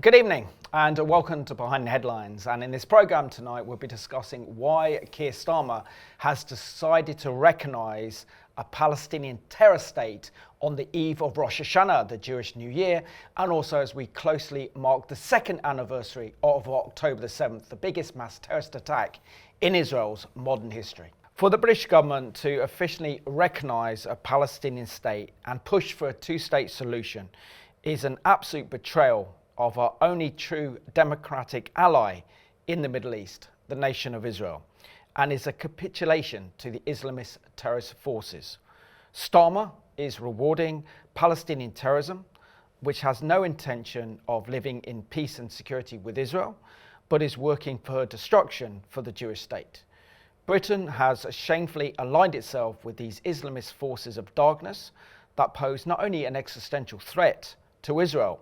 Good evening and welcome to Behind the Headlines, and in this programme tonight we'll be discussing why Keir Starmer has decided to recognise a Palestinian terror state on the eve of Rosh Hashanah, the Jewish New Year, and also as we closely mark the second anniversary of October the 7th, the biggest mass terrorist attack in Israel's modern history. For the British government to officially recognise a Palestinian state and push for a two-state solution is an absolute betrayal of our only true democratic ally in the Middle East, the nation of Israel, and is a capitulation to the Islamist terrorist forces. Starmer is rewarding Palestinian terrorism, which has no intention of living in peace and security with Israel, but is working for her destruction for the Jewish state. Britain has shamefully aligned itself with these Islamist forces of darkness that pose not only an existential threat to Israel,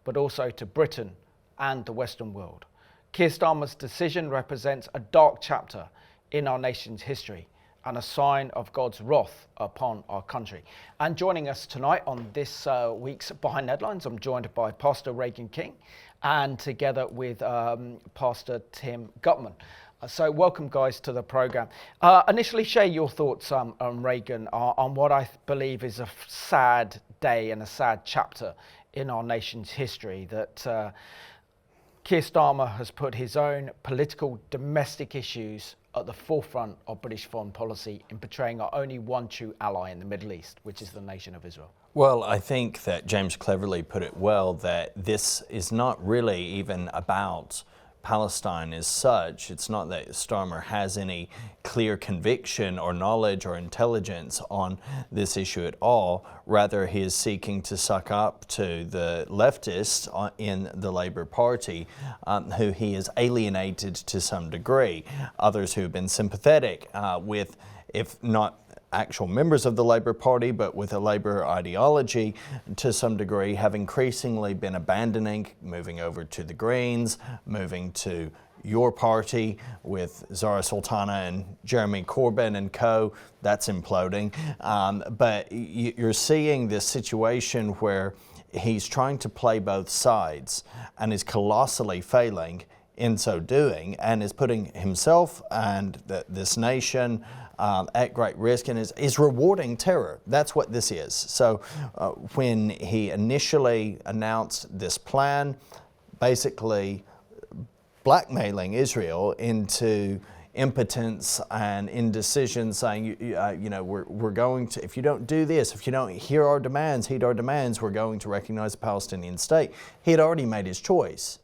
but also to Britain and the Western world. Keir Starmer's decision represents a dark chapter in our nation's history and a sign of God's wrath upon our country. And joining us tonight on this week's Behind the Headlines, I'm joined by Pastor Reagan King and together with Pastor Tim Gutman. So welcome guys to the programme. Initially share your thoughts, Reagan, on what I believe is a sad day and a sad chapter in our nation's history, that Keir Starmer has put his own political domestic issues at the forefront of British foreign policy in portraying our only one true ally in the Middle East, which is the nation of Israel. Well, I think that James cleverly put it well, that this is not really even about Palestine as such. It's not that Starmer has any clear conviction or knowledge or intelligence on this issue at all. Rather, he is seeking to suck up to the leftists in the Labour Party, who he has alienated to some degree. Others who have been sympathetic with, if not actual members of the Labour Party, but with a Labour ideology to some degree, have increasingly been abandoning, moving over to the Greens, moving to your party with Zara Sultana and Jeremy Corbyn and co. That's imploding. But you're seeing this situation where he's trying to play both sides and is colossally failing in so doing, and is putting himself and this nation at great risk, and is rewarding terror. That's what this is. So when he initially announced this plan, basically blackmailing Israel into impotence and indecision, saying, we're going to, if you don't do this, if you don't heed our demands, we're going to recognize the Palestinian state. He had already made his choice.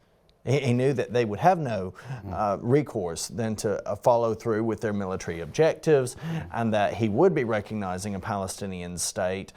He knew that they would have no recourse than to follow through with their military objectives, and that he would be recognizing a Palestinian state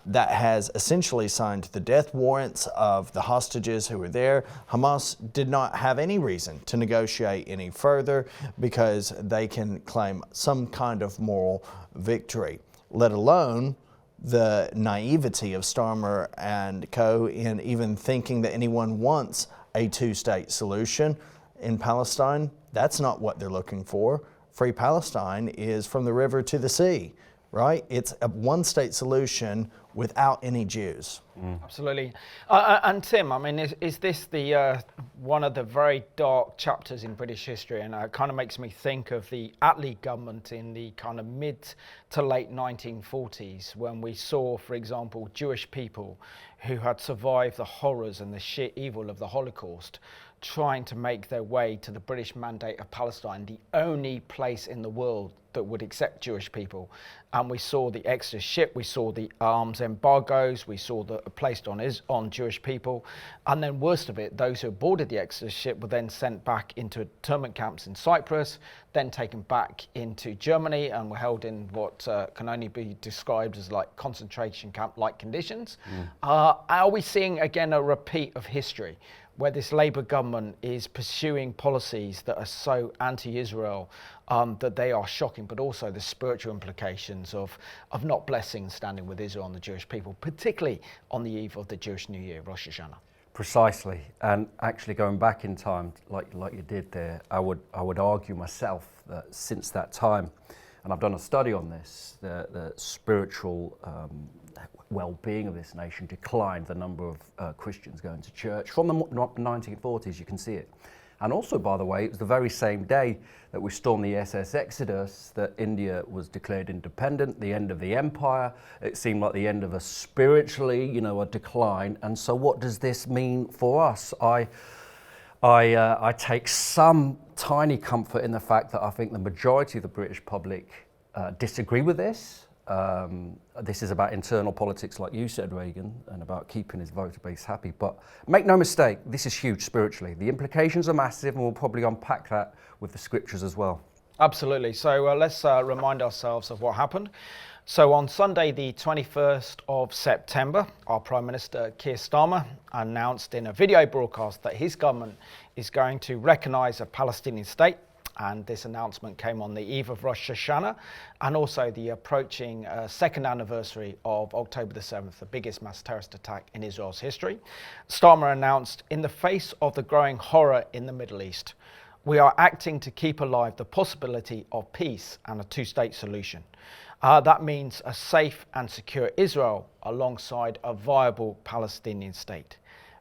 that has essentially signed the death warrants of the hostages who were there. Hamas did not have any reason to negotiate any further because they can claim some kind of moral victory, let alone the naivety of Starmer and co. in even thinking that anyone wants a two-state solution in Palestine. That's not what they're looking for. Free Palestine is from the river to the sea, right? It's a one-state solution without any Jews. Absolutely. And Tim, I mean, is this the one of the very dark chapters in British history? And it kind of makes me think of the Attlee government in the kind of mid to late 1940s, when we saw, for example, Jewish people who had survived the horrors and the sheer evil of the Holocaust trying to make their way to the British Mandate of Palestine, the only place in the world that would accept Jewish people. And we saw the Exodus ship, we saw the arms embargoes, we saw the placed on Jewish people. And then worst of it, those who boarded the Exodus ship were then sent back into internment camps in Cyprus, then taken back into Germany and were held in what can only be described as like concentration camp-like conditions. Are we seeing again a repeat of history, where this Labour government is pursuing policies that are so anti-Israel that they are shocking, but also the spiritual implications of not blessing and standing with Israel and the Jewish people, particularly on the eve of the Jewish New Year, Rosh Hashanah? Precisely, and actually going back in time, like you did there, I would argue myself that since that time, and I've done a study on this, the spiritual well-being of this nation declined the number of Christians going to church. From the 1940s, you can see it. And also, by the way, it was the very same day that we stormed the SS Exodus that India was declared independent, the end of the empire. It seemed like the end of a spiritually, a decline. And so what does this mean for us? I take some tiny comfort in the fact that I think the majority of the British public disagree with this. This is about internal politics, like you said, Reagan, and about keeping his voter base happy. But make no mistake, this is huge spiritually. The implications are massive, and we'll probably unpack that with the scriptures as well. Absolutely. So let's remind ourselves of what happened. So on Sunday, the 21st of September, our Prime Minister, Kier Starmer, announced in a video broadcast that his government is going to recognise a Palestinian state. And this announcement came on the eve of Rosh Hashanah and also the approaching second anniversary of October the 7th, the biggest mass terrorist attack in Israel's history. Starmer announced, in the face of the growing horror in the Middle East, we are acting to keep alive the possibility of peace and a two-state solution. That means a safe and secure Israel alongside a viable Palestinian state.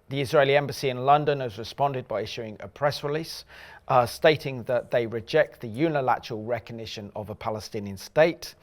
The Israeli embassy in London has responded by issuing a press release stating that they reject the unilateral recognition of a Palestinian state.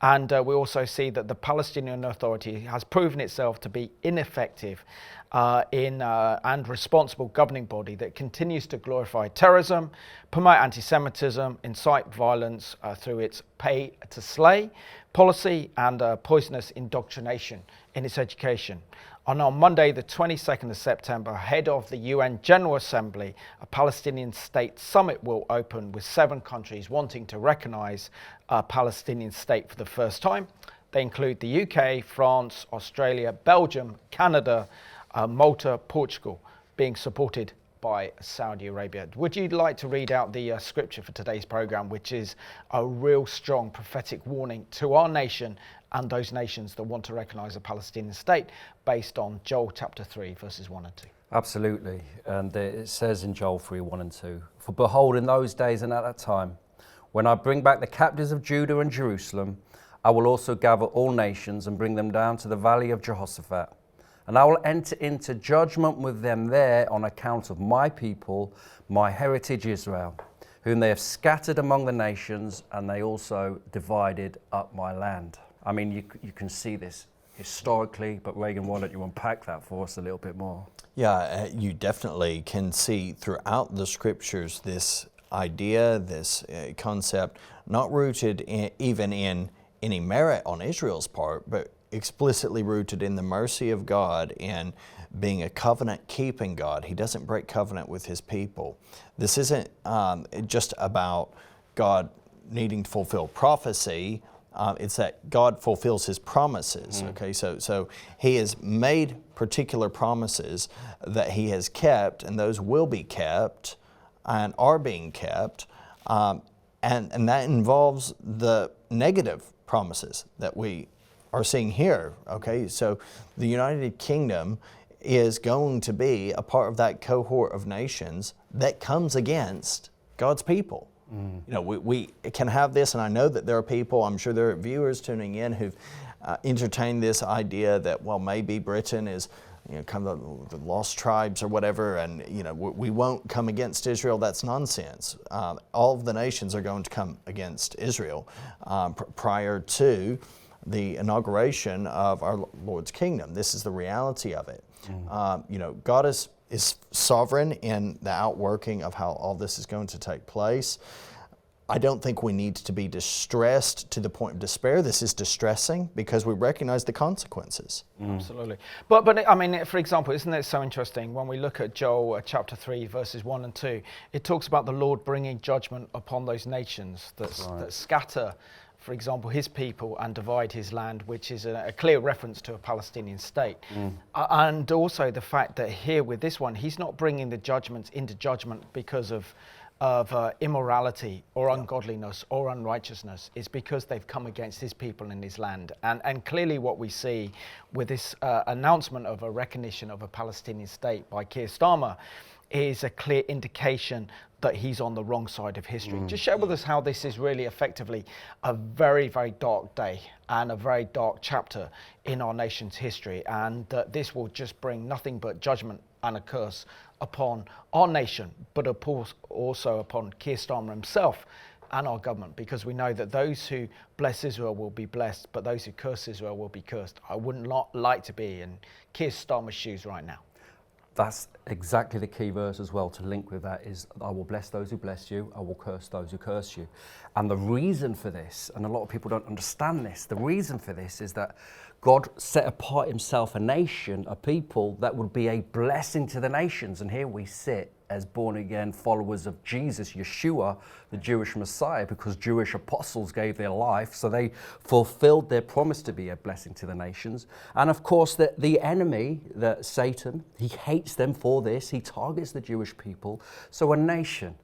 And we also see that the Palestinian Authority has proven itself to be ineffective and responsible governing body that continues to glorify terrorism, promote anti-Semitism, incite violence through its pay to slay policy and poisonous indoctrination in its education. And on Monday, the 22nd of September, ahead of the UN General Assembly, a Palestinian State summit will open with 7 countries wanting to recognise a Palestinian state for the first time. They include the UK, France, Australia, Belgium, Canada, Malta, Portugal, being supported by Saudi Arabia. Would you like to read out the scripture for today's programme, which is a real strong prophetic warning to our nation and those nations that want to recognise a Palestinian state, based on Joel chapter 3, verses 1 and 2? Absolutely. And it says in Joel 3, 1 and 2, "For behold, in those days and at that time, when I bring back the captives of Judah and Jerusalem, I will also gather all nations and bring them down to the valley of Jehoshaphat. And I will enter into judgment with them there on account of my people, my heritage Israel, whom they have scattered among the nations, and they also divided up my land." I mean, you can see this historically, but Reagan, why don't you unpack that for us a little bit more? Yeah, you definitely can see throughout the scriptures this idea, this concept, not rooted even in any merit on Israel's part, but explicitly rooted in the mercy of God and being a covenant-keeping God. He doesn't break covenant with his people. This isn't just about God needing to fulfill prophecy. It's that God fulfills his promises. Okay, so he has made particular promises that he has kept, and those will be kept and are being kept. And that involves the negative promises that we are seeing here. Okay, so the United Kingdom is going to be a part of that cohort of nations that comes against God's people. We can have this, and I know that there are people, I'm sure there are viewers tuning in who've entertained this idea that, well, maybe Britain is kind of the lost tribes or whatever, and we won't come against Israel. That's nonsense. All of the nations are going to come against Israel prior to the inauguration of our Lord's kingdom. This is the reality of it. God is sovereign in the outworking of how all this is going to take place. I don't think we need to be distressed to the point of despair. This is distressing because we recognize the consequences. Absolutely. But I mean, for example, isn't it so interesting when we look at Joel chapter 3, verses 1 and 2, it talks about the Lord bringing judgment upon those nations that scatter, for example, his people and divide his land, which is a clear reference to a Palestinian state. And also the fact that here with this one, he's not bringing the judgments into judgment because of immorality or ungodliness or unrighteousness. It's because they've come against his people in his land. And clearly what we see with this announcement of a recognition of a Palestinian state by Keir Starmer is a clear indication that he's on the wrong side of history. Just share with us how this is really effectively a very, very dark day and a very dark chapter in our nation's history, and that this will just bring nothing but judgment and a curse upon our nation, but of course also upon Keir Starmer himself and our government, because we know that those who bless Israel will be blessed, but those who curse Israel will be cursed. I wouldn't like to be in Keir Starmer's shoes right now. That's exactly the key verse as well to link with that is, I will bless those who bless you, I will curse those who curse you. And the reason for this, and a lot of people don't understand this, the reason for this is that God set apart himself a nation, a people that would be a blessing to the nations. And here we sit as born again followers of Jesus, Yeshua, the Jewish Messiah, because Jewish apostles gave their life, so they fulfilled their promise to be a blessing to the nations. And of course, the enemy, Satan, he hates them for this. He targets the Jewish people. So a nation,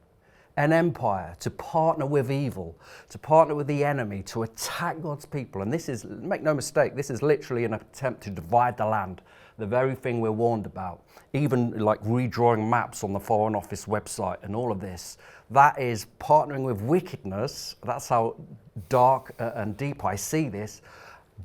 an empire, to partner with evil, to partner with the enemy, to attack God's people. And this is, make no mistake, this is literally an attempt to divide the land, the very thing we're warned about. Even like redrawing maps on the Foreign Office website and all of this, that is partnering with wickedness. That's how dark and deep I see this,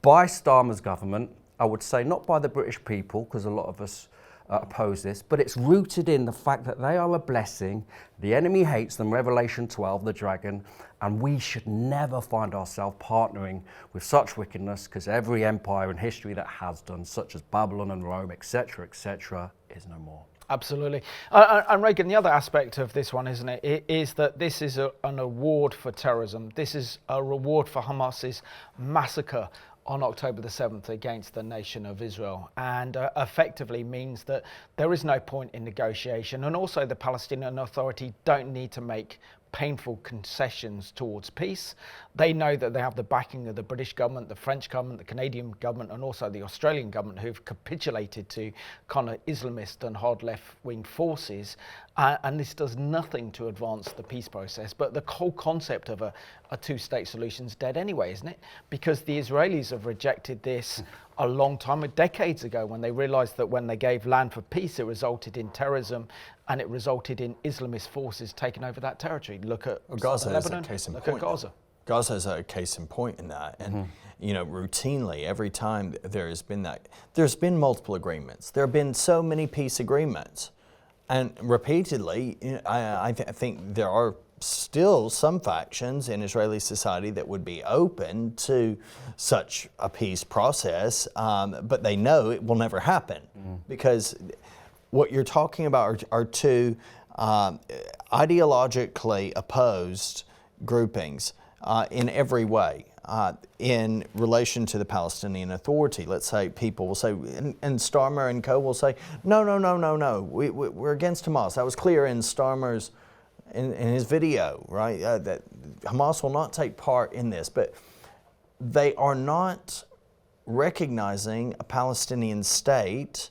by Starmer's government. I would say not by the British people, because a lot of us oppose this, but it's rooted in the fact that they are a blessing. The enemy hates them, Revelation 12, the dragon, and we should never find ourselves partnering with such wickedness, because every empire in history that has done, such as Babylon and Rome, etc., is no more. Absolutely. And Reagan, the other aspect of this one, isn't it, is that this is an award for terrorism. This is a reward for Hamas's massacre on October the 7th against the nation of Israel, and effectively means that there is no point in negotiation, and also the Palestinian Authority don't need to make painful concessions towards peace. They know that they have the backing of the British government, the French government, the Canadian government, and also the Australian government, who've capitulated to kind of Islamist and hard left-wing forces, and this does nothing to advance the peace process. But the whole concept of a two-state solution is dead anyway, isn't it? Because the Israelis have rejected this a long time, decades ago, when they realized that when they gave land for peace, it resulted in terrorism, and it resulted in Islamist forces taking over that territory. Look at Gaza Lebanon, is a case in look point. at Gaza. Gaza is a case in point in that. And, you know, routinely, every time there has been that, there's been multiple agreements. There have been so many peace agreements. And repeatedly, I think there are still some factions in Israeli society that would be open to such a peace process, but they know it will never happen, because what you're talking about are two ideologically opposed groupings in every way. In relation to the Palestinian Authority, let's say people will say, and Starmer and co will say, no, we're against Hamas. That was clear in Starmer's in his video, right? That Hamas will not take part in this, but they are not recognizing a Palestinian state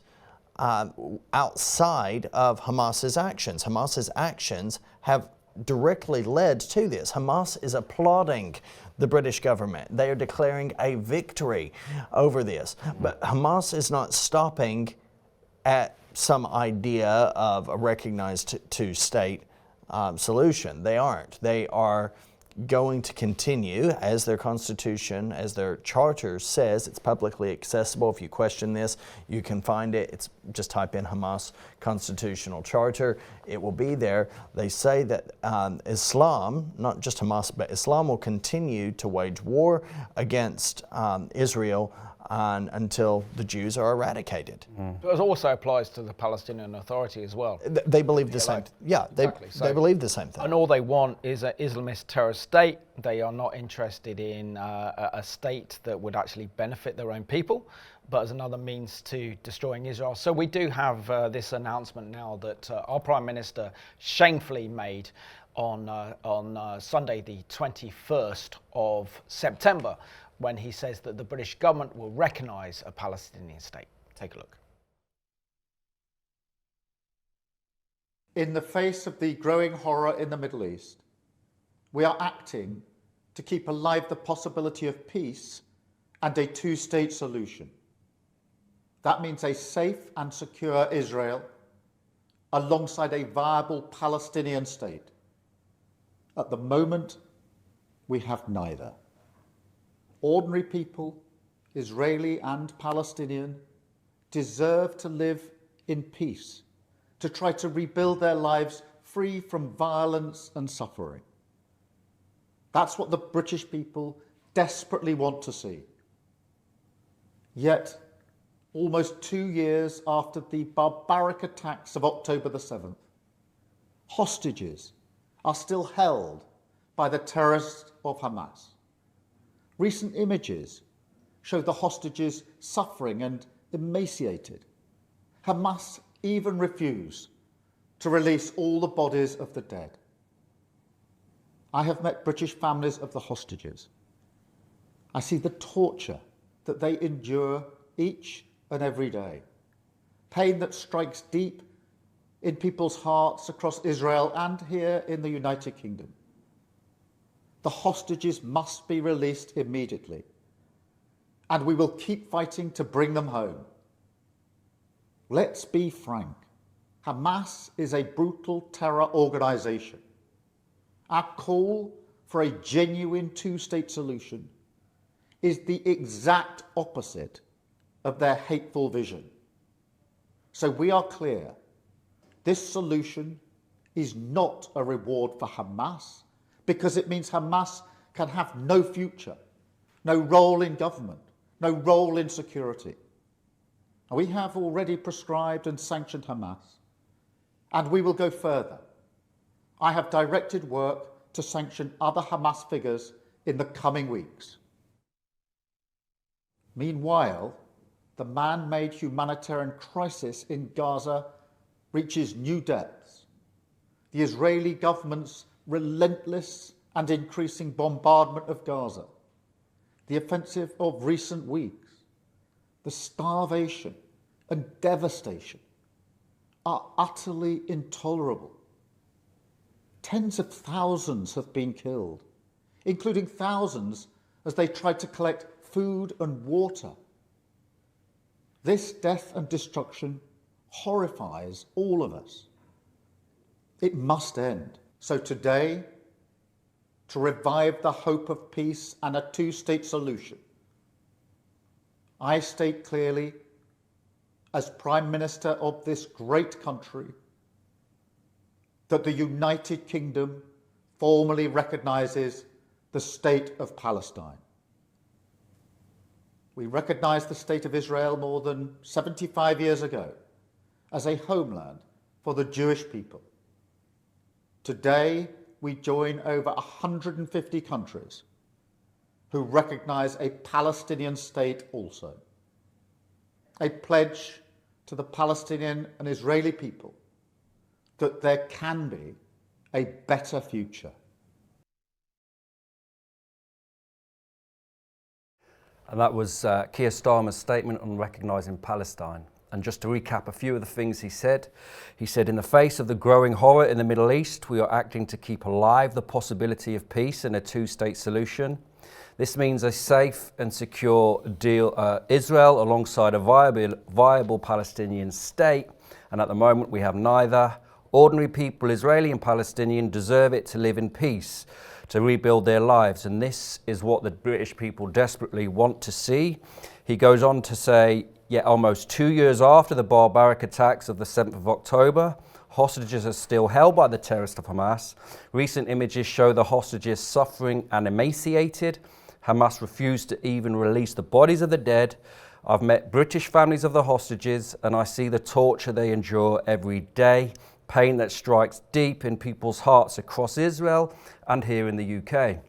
outside of Hamas's actions. Hamas's actions have directly led to this. Hamas is applauding the British government. They are declaring a victory over this. But Hamas is not stopping at some idea of a recognized two-state solution. They aren't. They are going to continue, as their constitution, as their charter says. It's publicly accessible. If you question this, you can find it. It's just type in Hamas constitutional charter. It will be there. They say that Islam, not just Hamas, but Islam will continue to wage war against Israel until the Jews are eradicated. But it also applies to the Palestinian Authority as well. They believe the same. Yeah, Exactly. they believe the same thing. And all they want is an Islamist terrorist state. They are not interested in a state that would actually benefit their own people, but as another means to destroying Israel. So we do have this announcement now that our Prime Minister shamefully made on Sunday, the 21st of September, when he says that the British government will recognise a Palestinian state. Take a look. In the face of the growing horror in the Middle East, we are acting to keep alive the possibility of peace and a two-state solution. That means a safe and secure Israel, alongside a viable Palestinian state. At the moment, we have neither. Ordinary people, Israeli and Palestinian, deserve to live in peace, to try to rebuild their lives free from violence and suffering. That's what the British people desperately want to see. Yet, almost 2 years after the barbaric attacks of October the 7th, hostages are still held by the terrorists of Hamas. Recent images show the hostages suffering and emaciated. Hamas even refuse to release all the bodies of the dead. I have met British families of the hostages. I see the torture that they endure each and every day, pain that strikes deep in people's hearts across Israel and here in the United Kingdom. The hostages must be released immediately, and we will keep fighting to bring them home. Let's be frank. Hamas is a brutal terror organisation. Our call for a genuine two-state solution is the exact opposite of their hateful vision. So we are clear, this solution is not a reward for Hamas, because it means Hamas can have no future, no role in government, no role in security. And we have already prescribed and sanctioned Hamas, and we will go further. I have directed work to sanction other Hamas figures in the coming weeks. Meanwhile, the man-made humanitarian crisis in Gaza reaches new depths. The Israeli government's relentless and increasing bombardment of Gaza, the offensive of recent weeks, the starvation and devastation are utterly intolerable. Tens of thousands have been killed, including thousands as they tried to collect food and water. This death and destruction horrifies all of us. It must end. So today, to revive the hope of peace and a two-state solution, I state clearly, as Prime Minister of this great country, that the United Kingdom formally recognises the State of Palestine. We recognised the State of Israel more than 75 years ago as a homeland for the Jewish people. Today, we join over 150 countries who recognise a Palestinian state also. A pledge to the Palestinian and Israeli people that there can be a better future. And that was Keir Starmer's statement on recognising Palestine. And just to recap a few of the things he said, in the face of the growing horror in the Middle East, we are acting to keep alive the possibility of peace and a two-state solution. This means a safe and secure Israel alongside a viable Palestinian state. And at the moment we have neither. Ordinary people, Israeli and Palestinian, deserve it to live in peace, to rebuild their lives. And this is what the British people desperately want to see. He goes on to say, yet almost 2 years after the barbaric attacks of the 7th of October, hostages are still held by the terrorists of Hamas. Recent images show the hostages suffering and emaciated. Hamas refused to even release the bodies of the dead. I've met British families of the hostages, and I see the torture they endure every day, pain that strikes deep in people's hearts across Israel and here in the UK.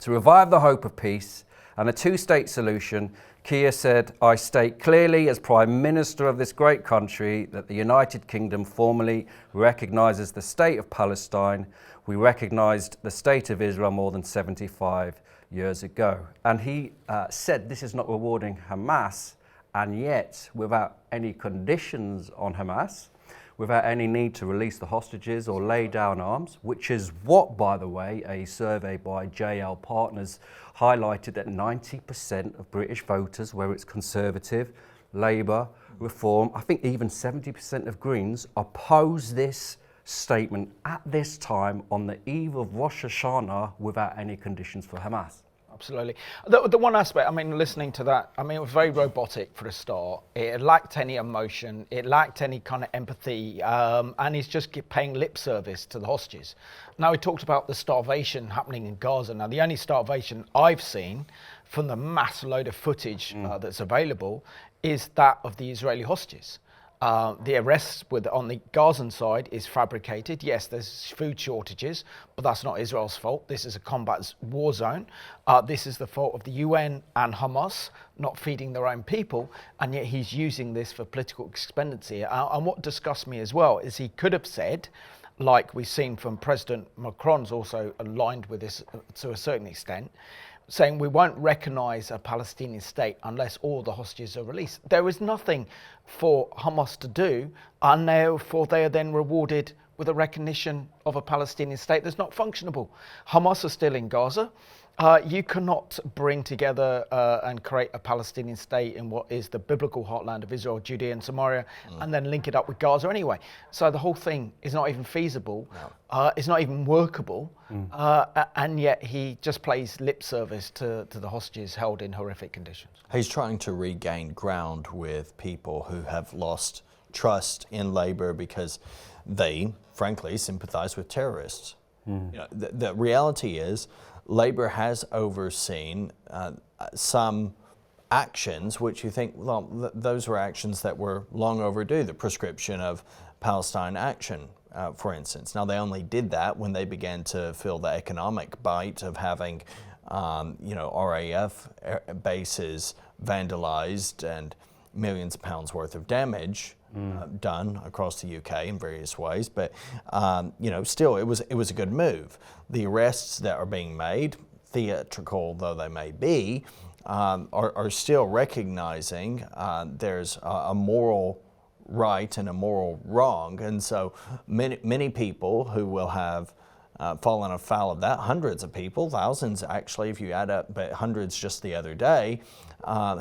To revive the hope of peace and a two-state solution, Keir said, I state clearly as Prime Minister of this great country that the United Kingdom formally recognises the State of Palestine. We recognised the State of Israel more than 75 years ago. And he said this is not rewarding Hamas, and yet without any conditions on Hamas, without any need to release the hostages or lay down arms, which is what, by the way, a survey by JL Partners highlighted that 90% of British voters, whether it's Conservative, Labour, Reform, I think even 70% of Greens oppose this statement at this time on the eve of Rosh Hashanah without any conditions for Hamas. Absolutely. The one aspect, I mean, listening to that, I mean, it was very robotic for a start. It lacked any emotion. It lacked any kind of empathy. And he's just paying lip service to the hostages. Now, he talked about the starvation happening in Gaza. Now, the only starvation I've seen from the mass load of footage that's available is that of the Israeli hostages. The arrests on the Gazan side is fabricated. Yes, there's food shortages, but that's not Israel's fault. This is a combat war zone. This is the fault of the UN and Hamas not feeding their own people, and yet he's using this for political expenditure. And what disgusts me as well is he could have said, like we've seen from President Macron's also aligned with this to a certain extent, saying we won't recognise a Palestinian state unless all the hostages are released. There is nothing for Hamas to do, and therefore they are then rewarded with a recognition of a Palestinian state that's not functionable. Hamas are still in Gaza. You cannot bring together and create a Palestinian state in what is the biblical heartland of Israel, Judea and Samaria, and then link it up with Gaza anyway. So the whole thing is not even feasible. No. It's not even workable. And yet he just plays lip service to the hostages held in horrific conditions. He's trying to regain ground with people who have lost trust in Labour because they, frankly, sympathise with terrorists. You know, the reality is Labour has overseen some actions which you think, well, those were actions that were long overdue, the prescription of Palestine action, for instance. Now, they only did that when they began to feel the economic bite of having, RAF bases vandalized and millions of pounds worth of damage done across the UK in various ways, but still it was a good move. The arrests that are being made, theatrical though they may be, are still recognizing there's a moral right and a moral wrong, and so many people who will have fallen afoul of that, hundreds of people, thousands actually if you add up, but hundreds just the other day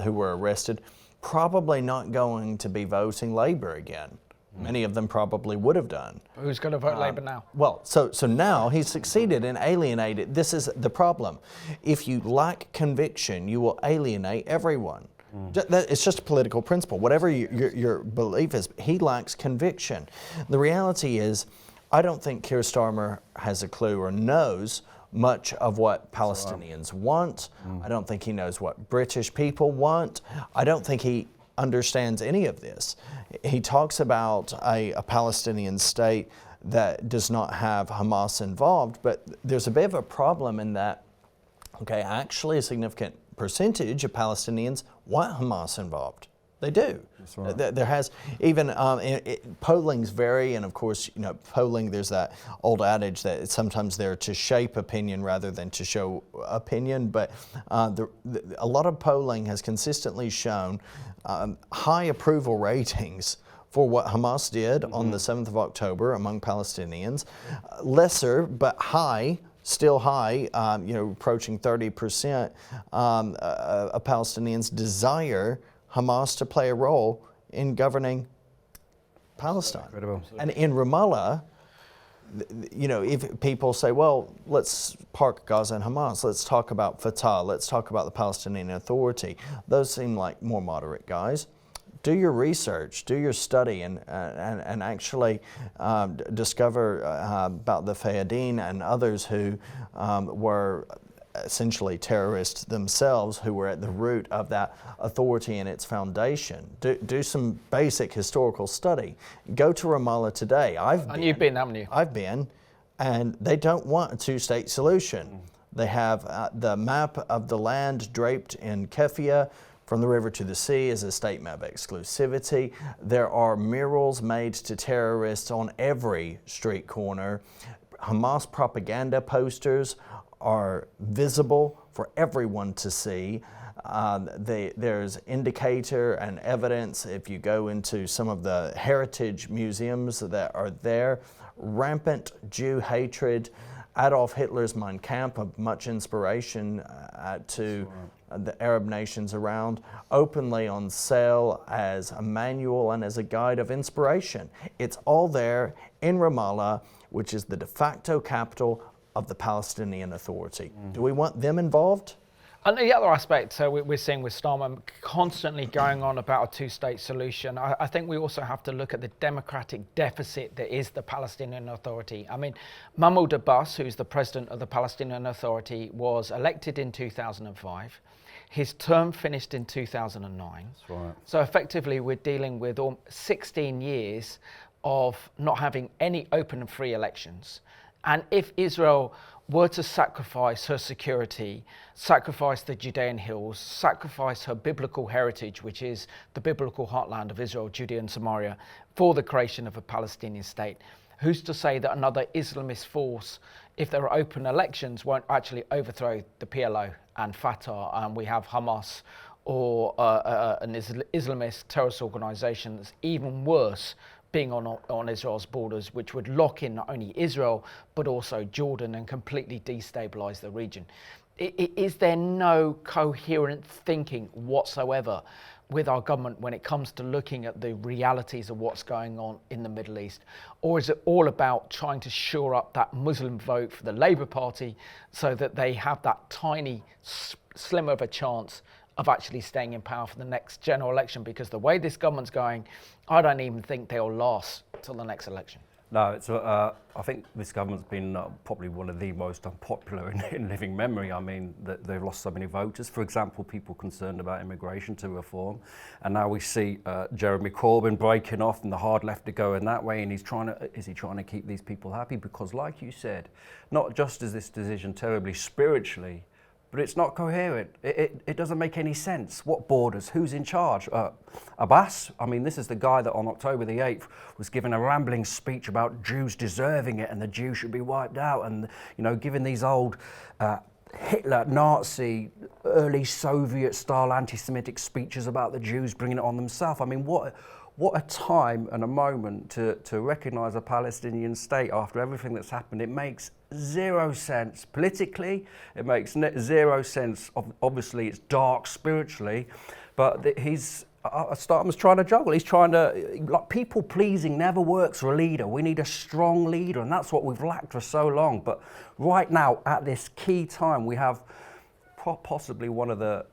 who were arrested, probably not going to be voting Labour again. Many of them probably would have done. Who's going to vote Labour now? Well, so now he's succeeded in alienating. This is the problem. If you lack conviction, you will alienate everyone. It's just a political principle. Whatever your belief is, he lacks conviction. The reality is, I don't think Keir Starmer has a clue or knows much of what Palestinians want. I don't think he knows what British people want. I don't think he understands any of this. He talks about a Palestinian state that does not have Hamas involved, but there's a bit of a problem in that, actually a significant percentage of Palestinians want Hamas involved. They do. That's right. There has even pollings vary, and of course, polling. There's that old adage that it's sometimes there to shape opinion rather than to show opinion. But a lot of polling has consistently shown high approval ratings for what Hamas did on the 7th of October among Palestinians. Lesser but high. Still high, approaching 30% of Palestinians desire Hamas to play a role in governing Palestine. Incredible. And in Ramallah, if people say, well, let's park Gaza and Hamas, let's talk about Fatah, let's talk about the Palestinian Authority, those seem like more moderate guys. Do your research, do your study, and actually discover about the Fayadeen and others who were essentially terrorists themselves, who were at the root of that authority and its foundation. Do some basic historical study. Go to Ramallah today. You've been, haven't you? I've been, and they don't want a two-state solution. They have the map of the land draped in keffiyeh from the river to the sea as a statement of exclusivity. There are murals made to terrorists on every street corner. Hamas propaganda posters are visible for everyone to see. There's indicator and evidence if you go into some of the heritage museums that are there. Rampant Jew hatred. Adolf Hitler's Mein Kampf of much inspiration to the Arab nations around, openly on sale as a manual and as a guide of inspiration. It's all there in Ramallah, which is the de facto capital of the Palestinian Authority. Do we want them involved? And the other aspect, so we're seeing with Starmer constantly going on about a two-state solution. I think we also have to look at the democratic deficit that is the Palestinian Authority. I mean, Mahmoud Abbas, who's the president of the Palestinian Authority, was elected in 2005. His term finished in 2009. That's right. So effectively, we're dealing with 16 years of not having any open and free elections. And if Israel were to sacrifice her security, sacrifice the Judean hills, sacrifice her biblical heritage, which is the biblical heartland of Israel, Judea and Samaria, for the creation of a Palestinian state, who's to say that another Islamist force, if there are open elections, won't actually overthrow the PLO and Fatah, and we have Hamas or an Islamist terrorist organisation that's even worse, being on Israel's borders, which would lock in not only Israel, but also Jordan and completely destabilise the region. Is there no coherent thinking whatsoever with our government when it comes to looking at the realities of what's going on in the Middle East? Or is it all about trying to shore up that Muslim vote for the Labour Party so that they have that tiny slimmer of a chance of actually staying in power for the next general election? Because the way this government's going, I don't even think they'll last till the next election. No, it's. I think this government's been probably one of the most unpopular in living memory. I mean, they've lost so many voters. For example, people concerned about immigration to reform, and now we see Jeremy Corbyn breaking off and the hard left to go in that way. And is he trying to keep these people happy? Because, like you said, not just is this decision terribly spiritually, but it's not coherent. It doesn't make any sense. What borders? Who's in charge? Abbas? I mean, this is the guy that on October the 8th was giving a rambling speech about Jews deserving it and the Jews should be wiped out, and, you know, giving these old Hitler, Nazi, early Soviet-style anti-Semitic speeches about the Jews, bringing it on themselves. I mean, what a time and a moment to recognise a Palestinian state after everything that's happened. It makes zero sense politically. It makes zero sense. Obviously, it's dark spiritually, but Starmer's trying to juggle. He's trying to, like, people pleasing never works for a leader. We need a strong leader, and that's what we've lacked for so long. But right now, at this key time, we have possibly one of the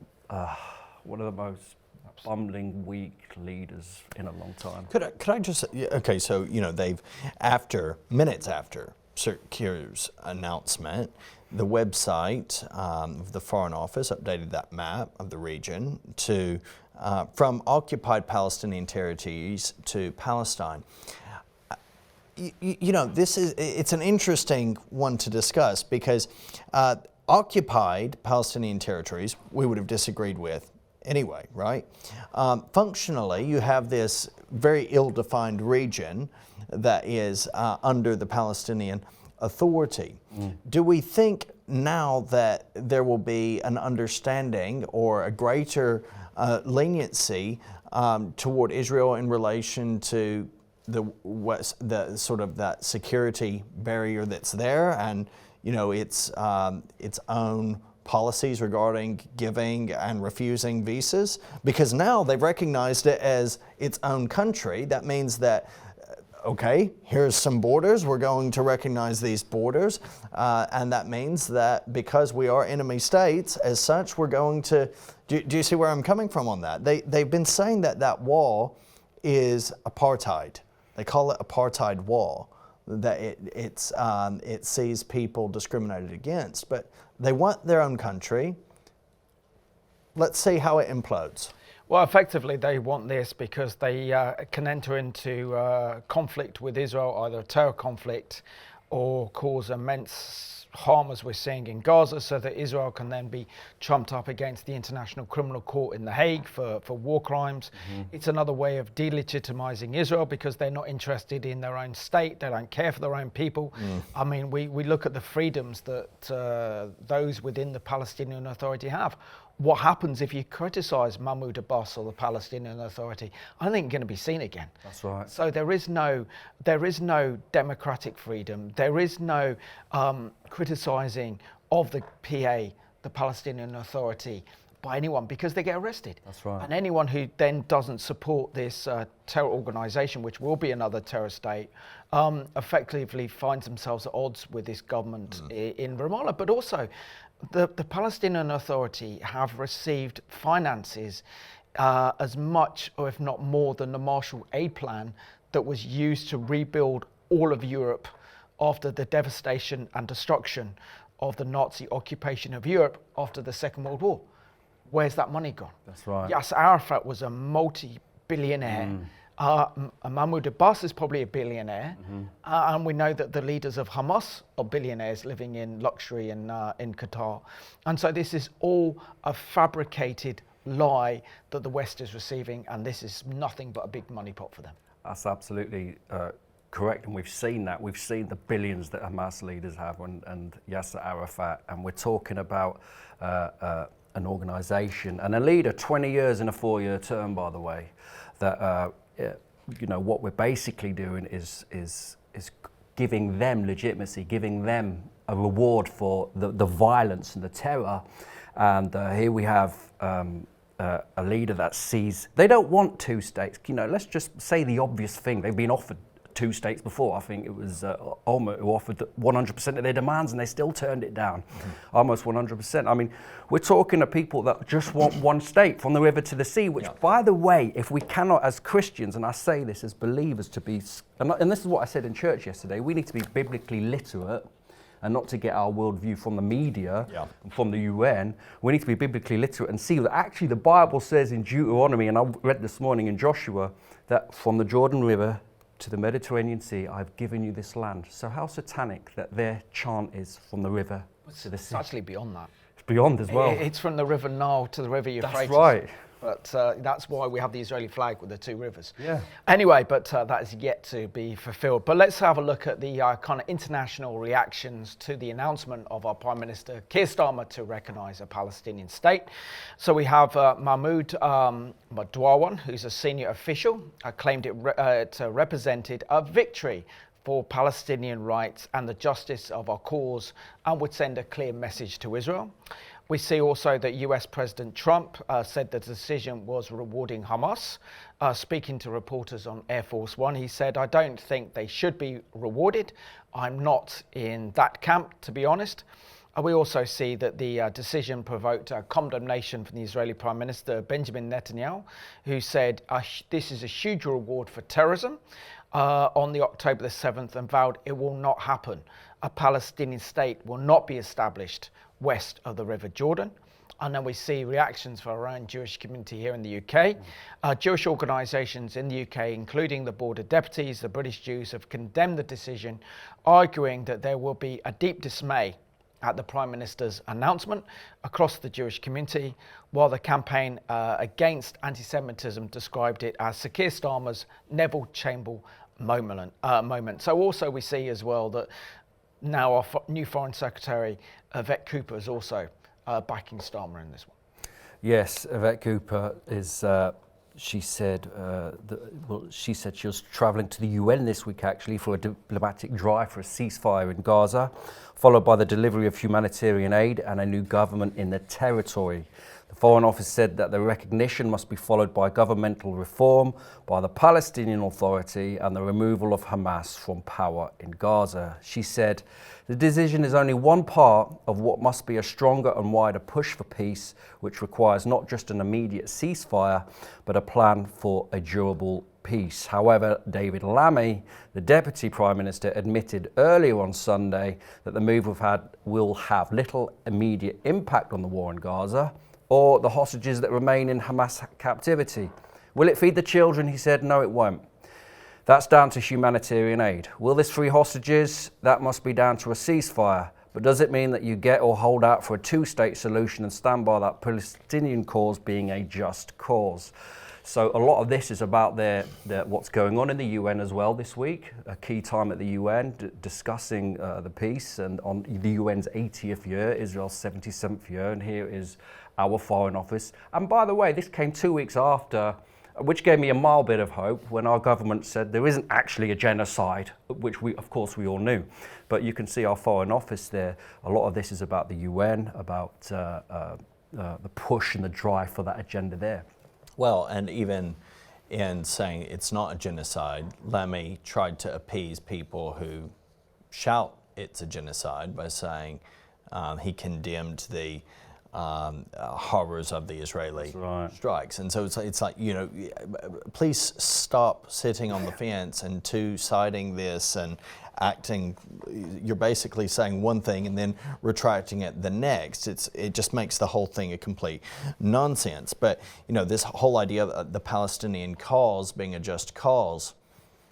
most bumbling, weak leaders in a long time. Could I just, okay, so, you know, they've, minutes after Sir Keir's announcement, the website of the Foreign Office updated that map of the region to, from occupied Palestinian territories to Palestine. You know, it's an interesting one to discuss because occupied Palestinian territories we would have disagreed with anyway, right? Functionally, you have this very ill-defined region that is under the Palestinian Authority. Do we think now that there will be an understanding or a greater leniency toward Israel in relation to the sort of that security barrier that's there, and, you know, its own policies regarding giving and refusing visas? Because now they've recognized it as its own country. That means that, okay, here's some borders, we're going to recognize these borders, and that means that because we are enemy states, as such, we're going to, do you see where I'm coming from on that? They've been saying that that wall is apartheid. They call it apartheid wall, that it sees people discriminated against, but they want their own country. Let's see how it implodes. Well, effectively, they want this because they can enter into conflict with Israel, either a terror conflict or cause immense harm, as we're seeing in Gaza, so that Israel can then be trumped up against the International Criminal Court in The Hague for war crimes. It's another way of delegitimizing Israel because they're not interested in their own state. They don't care for their own people. I mean, we look at the freedoms that those within the Palestinian Authority have. What happens if you criticize Mahmoud Abbas or the Palestinian Authority? I think you're going to be seen again. That's right. So there is no democratic freedom. There is no criticizing of the PA, the Palestinian Authority, by anyone because they get arrested. That's right. And anyone who then doesn't support this terror organisation, which will be another terror state, effectively finds themselves at odds with this government in Ramallah. But also, the Palestinian Authority have received finances as much, or if not more, than the Marshall Aid Plan that was used to rebuild all of Europe after the devastation and destruction of the Nazi occupation of Europe after the Second World War. Where's that money gone? That's right. Yasser Arafat was a multi-billionaire. Mahmoud Abbas is probably a billionaire. And we know that the leaders of Hamas are billionaires living in luxury in Qatar. And so this is all a fabricated lie that the West is receiving, and this is nothing but a big money pot for them. That's absolutely correct, and we've seen that. We've seen the billions that Hamas leaders have and Yasser Arafat, and we're talking about an organisation and a leader, 20 years in a 4-year term, by the way, that what we're basically doing is giving them legitimacy, giving them a reward for the violence and the terror. And here we have a leader that sees they don't want 2 states. Let's just say the obvious thing. They've been offered 2 states before. I think it was Ulmer who offered 100% of their demands, and they still turned it down, almost 100%. I mean, we're talking to people that just want 1 state from the river to the sea, which, by the way, if we cannot, as Christians, and I say this as believers, to be, and this is what I said in church yesterday, we need to be biblically literate and not to get our worldview from the media, and from the UN. We need to be biblically literate and see that actually the Bible says in Deuteronomy, and I read this morning in Joshua, that from the Jordan River to the Mediterranean Sea, I've given you this land. So how satanic that their chant is from the river to the sea. It's actually beyond that. It's beyond as well. It's from the River Nile to the River Euphrates. That's right. But that's why we have the Israeli flag with the 2 rivers. Yeah. Anyway, but that is yet to be fulfilled. But let's have a look at the kind of international reactions to the announcement of our Prime Minister Keir Starmer to recognise a Palestinian state. So we have Mahmoud Madouawan, who's a senior official, claimed it represented a victory for Palestinian rights and the justice of our cause, and would send a clear message to Israel. We see also that US President Trump said the decision was rewarding Hamas. Speaking to reporters on Air Force One, he said, "I don't think they should be rewarded. I'm not in that camp, to be honest." We also see that the decision provoked a condemnation from the Israeli Prime Minister Benjamin Netanyahu, who said this is a huge reward for terrorism on the October the 7th, and vowed it will not happen. A Palestinian state will not be established west of the River Jordan. And then we see reactions from our own Jewish community here in the UK. Jewish organisations in the UK, including the Board of Deputies, the British Jews, have condemned the decision, arguing that there will be a deep dismay at the Prime Minister's announcement across the Jewish community, while the campaign against anti-Semitism described it as Sir Keir Starmer's Neville Chamberlain moment. So also we see as well that now our new Foreign Secretary, Yvette Cooper, is also backing Starmer in this one. Yes, Yvette Cooper is, she said she was travelling to the UN this week actually for a diplomatic drive for a ceasefire in Gaza, followed by the delivery of humanitarian aid and a new government in the territory. The Foreign Office said that the recognition must be followed by governmental reform by the Palestinian Authority and the removal of Hamas from power in Gaza. She said, "The decision is only one part of what must be a stronger and wider push for peace, which requires not just an immediate ceasefire, but a plan for a durable peace." However, David Lammy, the Deputy Prime Minister, admitted earlier on Sunday that the move will have little immediate impact on the war in Gaza or the hostages that remain in Hamas captivity. Will it feed the children? He said, no, it won't. That's down to humanitarian aid. Will this free hostages? That must be down to a ceasefire. But does it mean that you get or hold out for a 2-state solution and stand by that Palestinian cause being a just cause? So a lot of this is about what's going on in the UN as well this week, a key time at the UN discussing the peace, and on the UN's 80th year, Israel's 77th year, and here is our Foreign Office. And by the way, this came 2 weeks after, which gave me a mild bit of hope when our government said there isn't actually a genocide, which we all knew. But you can see our Foreign Office there. A lot of this is about the UN, about push and the drive for that agenda there. Well, and even in saying it's not a genocide, Lemmy tried to appease people who shout it's a genocide by saying he condemned the horrors of the Israeli strikes. And so it's like, you know, please stop sitting on the fence and two-siding this and acting, you're basically saying one thing and then retracting it the next. It just makes the whole thing a complete nonsense. But, you know, this whole idea of the Palestinian cause being a just cause,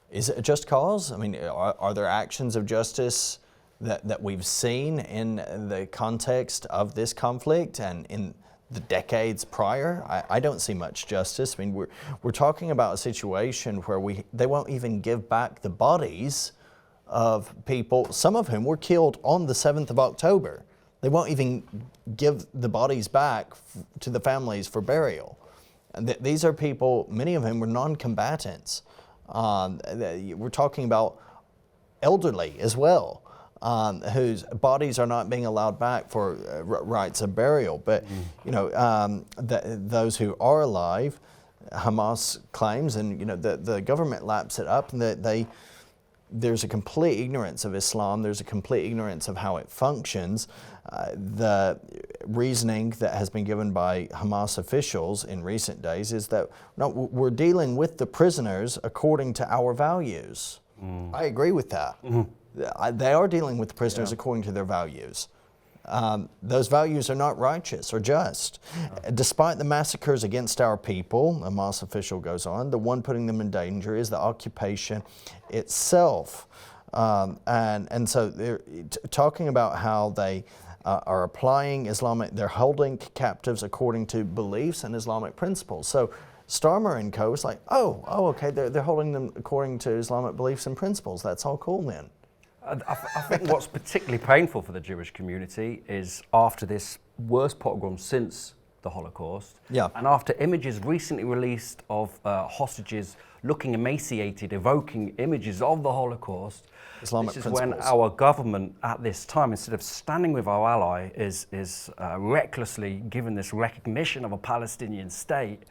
is it a just cause? I mean, are there actions of justice that we've seen in the context of this conflict and in the decades prior? I don't see much justice. I mean, we're talking about a situation where they won't even give back the bodies of people, some of whom were killed on the 7th of October. They won't even give the bodies back to the families for burial. And these are people, many of whom were non-combatants. We're talking about elderly as well, whose bodies are not being allowed back for rites of burial. But you know, those who are alive, Hamas claims, and you know, the government laps it up, and there's a complete ignorance of Islam. There's a complete ignorance of how it functions. The reasoning that has been given by Hamas officials in recent days is that no, we're dealing with the prisoners according to our values. I agree with that. They are dealing with the prisoners according to their values. Those values are not righteous or just. Despite the massacres against our people, a Hamas official goes on, the one putting them in danger is the occupation itself. And so they're talking about how they are applying Islamic, they're holding captives according to beliefs and Islamic principles. So Starmer and co. is like, oh, okay, they're holding them according to Islamic beliefs and principles. That's all cool then. I think what's particularly painful for the Jewish community is after this worst pogrom since the Holocaust, and after images recently released of hostages looking emaciated, evoking images of the Holocaust, Islamic this is principles. when our government at this time, instead of standing with our ally, is recklessly given this recognition of a Palestinian state.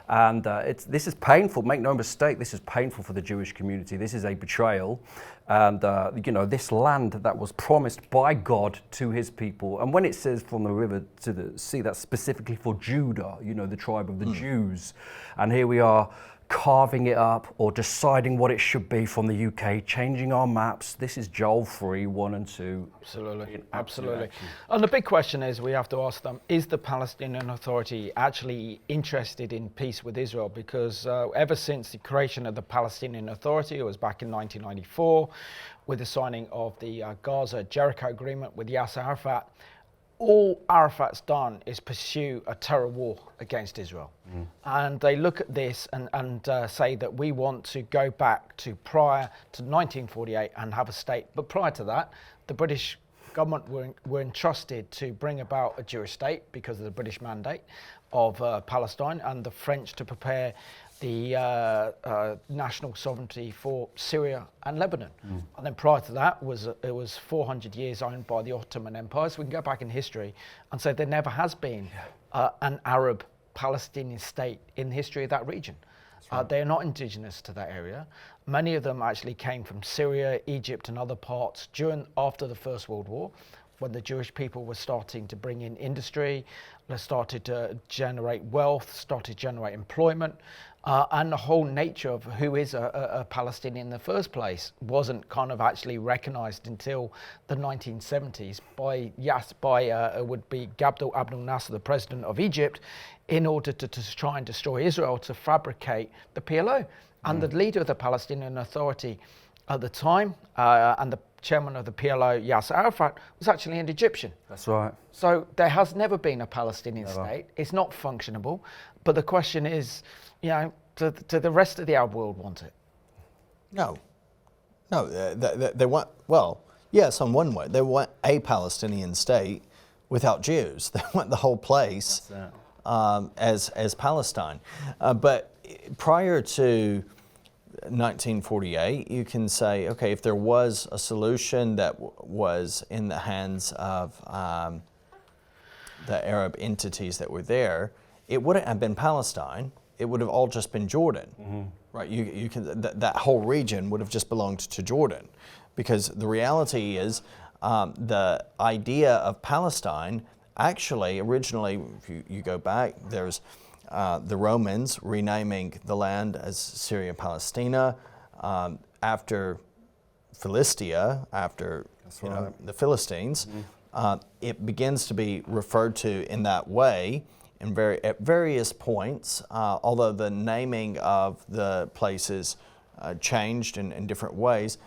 And this is painful, make no mistake, this is painful for the Jewish community. This is a betrayal. And, you know, this land that was promised by God to his people. And when it says from the river to the sea, that's specifically for Judah, you know, the tribe of the Jews. And here we are carving it up or deciding what it should be from the UK, changing our maps. This is Joel 3, 1 and 2. Absolutely. And the big question is, we have to ask them, is the Palestinian Authority actually interested in peace with Israel? Because ever since the creation of the Palestinian Authority, it was back in 1994, with the signing of the Gaza-Jericho Agreement with Yasser Arafat, all Arafat's done is pursue a terror war against Israel. And they look at this and say that we want to go back to prior to 1948 and have a state. But prior to that, the British government were entrusted to bring about a Jewish state because of the British mandate of Palestine, and the French to prepare the national sovereignty for Syria and Lebanon. And then prior to that, it was 400 years owned by the Ottoman Empire. So we can go back in history and say there never has been an Arab Palestinian state in the history of that region. They are not indigenous to that area. Many of them actually came from Syria, Egypt and other parts after the First World War, when the Jewish people were starting to bring in industry, they started to generate wealth, started to generate employment, and the whole nature of who is a Palestinian in the first place wasn't kind of actually recognized until the 1970s by would be Abdel Nasser, the president of Egypt, in order to try and destroy Israel, to fabricate the PLO. And the leader of the Palestinian Authority at the time, and the chairman of the PLO, Yasser Arafat, was actually an Egyptian. That's right. So there has never been a Palestinian state. It's not functionable. But the question is, you know, do the rest of the Arab world want it? No. They want, well, yes, on one way, they want a Palestinian state without Jews. They want the whole place as Palestine. But prior to 1948, you can say, okay, if there was a solution that was in the hands of the Arab entities that were there, it wouldn't have been Palestine. It would have all just been Jordan, right? You can that whole region would have just belonged to Jordan, because the reality is the idea of Palestine actually originally, if you go back, there's the Romans renaming the land as Syria Palestina after Philistia, after the Philistines. It begins to be referred to in that way at various points, although the naming of the places changed in different ways.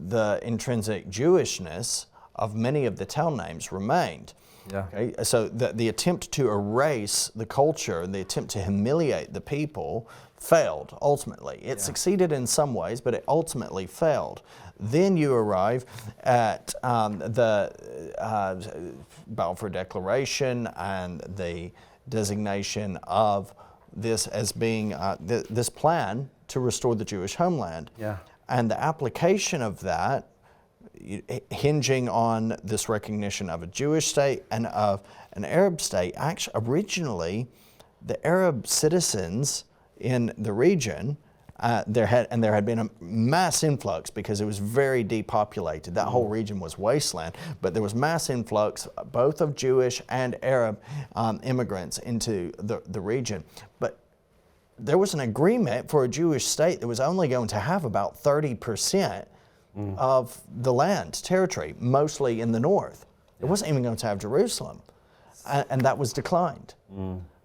The intrinsic Jewishness of many of the town names remained. Yeah. Okay? So the attempt to erase the culture, the attempt to humiliate the people failed ultimately. It succeeded in some ways, but it ultimately failed. Then you arrive at the Balfour Declaration and the designation of this as being this plan to restore the Jewish homeland. Yeah. And the application of that, hinging on this recognition of a Jewish state and of an Arab state. Actually, originally, the Arab citizens in the region, there had been a mass influx because it was very depopulated. That whole region was wasteland, but there was mass influx both of Jewish and Arab immigrants into the region. But there was an agreement for a Jewish state that was only going to have about 30% of the land, territory, mostly in the north. It wasn't even going to have Jerusalem. And that was declined.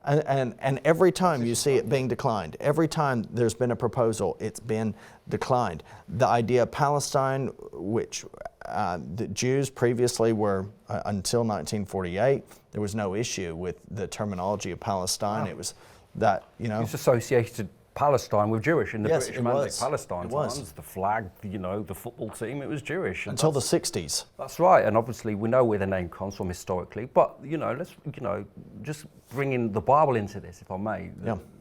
And every time you see it being declined, every time there's been a proposal, it's been declined. The idea of Palestine, which the Jews previously were, until 1948, there was no issue with the terminology of Palestine. Wow. It was that, It's associated Palestine with Jewish in the Yes, British it Mandate. was. Palestine It was. times, the flag, the football team, it was Jewish. And until the 60s. That's right, and obviously we know where the name comes from historically, but let's just bring in the Bible into this, if I may.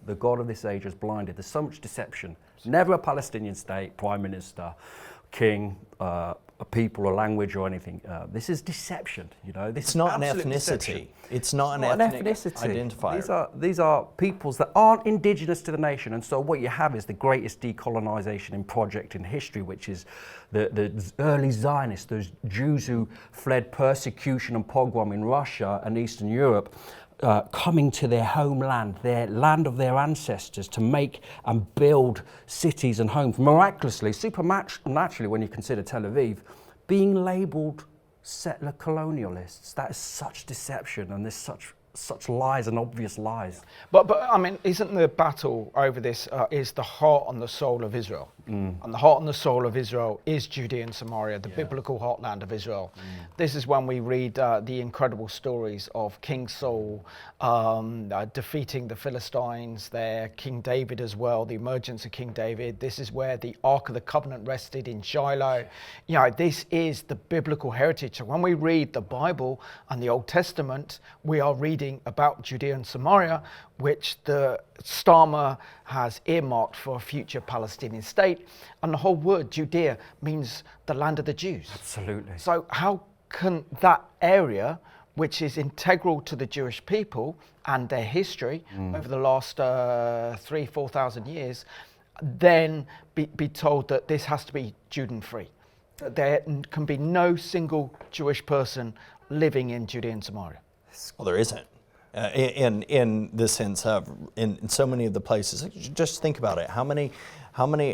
The God of this age is blinded. There's so much deception. Never a Palestinian state, prime minister, king, a people, a language, or anything. This is deception. This It's not an absolute ethnicity. deception. It's not an ethnic identifier. These are peoples that aren't indigenous to the nation, and so what you have is the greatest decolonization project in history, which is the early Zionists, those Jews who fled persecution and pogrom in Russia and Eastern Europe, coming to their homeland, their land of their ancestors, to make and build cities and homes. Miraculously, supernaturally, when you consider Tel Aviv, being labelled settler colonialists. That is such deception, and there's such lies and obvious lies. But I mean, isn't the battle over this is the heart and the soul of Israel? And the heart and the soul of Israel is Judea and Samaria, the biblical heartland of Israel. This is when we read the incredible stories of King Saul defeating the Philistines there, King David as well, the emergence of King David. This is where the Ark of the Covenant rested in Shiloh. This is the biblical heritage. So when we read the Bible and the Old Testament, we are reading about Judea and Samaria, which the Starmer has earmarked for a future Palestinian state. And the whole word Judea means the land of the Jews. Absolutely. So how can that area, which is integral to the Jewish people and their history over the last 4,000 years, then be told that this has to be Judean-free? There can be no single Jewish person living in Judea and Samaria. Well, there isn't. In the sense of in so many of the places, just think about it. How many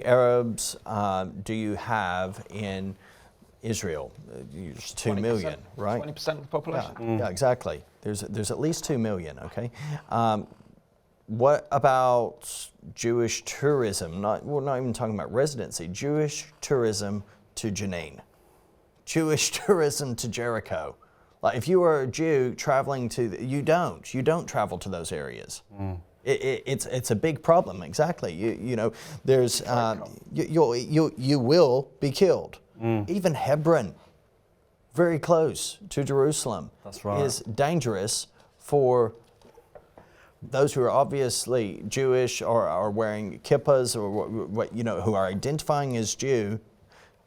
Arabs do you have in Israel? 2 million, right? 20% of the population. Yeah, exactly. There's at least 2 million. Okay. What about Jewish tourism? We're not even talking about residency. Jewish tourism to Jenin, Jewish tourism to Jericho. Like if you are a Jew traveling you don't travel to those areas. It's a big problem. Exactly. There's you will be killed. Even Hebron, very close to Jerusalem, That's right. is dangerous for those who are obviously Jewish or are wearing kippas or who are identifying as Jew